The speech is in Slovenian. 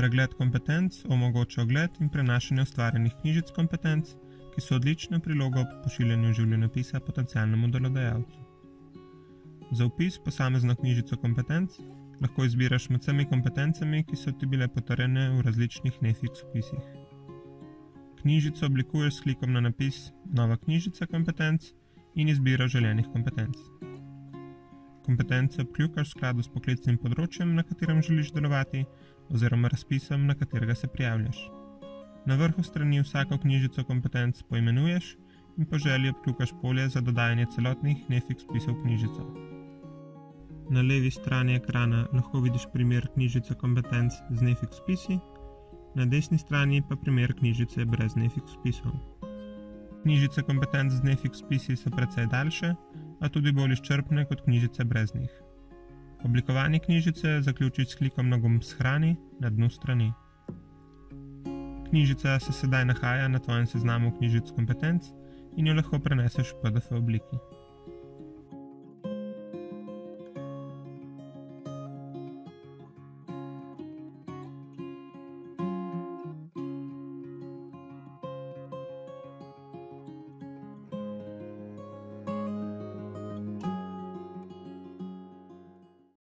Pregled kompetenc omogoča ogled in prenašanje ustvarjenih knjižic kompetenc, ki so odlična priloga ob pošiljanju življenjepisa potencialnemu delodajalcu. Za vpis posamezno knjižico kompetenc lahko izbiraš med vsemi kompetencami, ki so ti bile potrjene v različnih Nefiks vpisih. Knjižico oblikuješ s klikom na napis Nova knjižica kompetenc in izbiro želenih kompetenc. Kompetence obkljukaš v skladu s poklicnim področjem, na katerem želiš delovati, oziroma razpisom, na katerega se prijavljaš. Na vrhu strani vsako knjižico kompetenc poimenuješ in po želji obkljukaš polje za dodajanje celotnih Nefiks vpisov v knjižico. Na levi strani ekrana lahko vidiš primer knjižice kompetenc z Nefiks vpisi, na desni strani pa primer knjižice brez Nefiks vpisov. Knjižice kompetenc z Nefiks vpisi so precej daljše, a tudi bolj izčrpne kot knjižice brez njih. Oblikovanje knjižice zaključiš s klikom na gumb Shrani na dnu strani. Knjižica se sedaj nahaja na tvojem seznamu knjižic kompetenc in jo lahko preneseš v PDF obliki.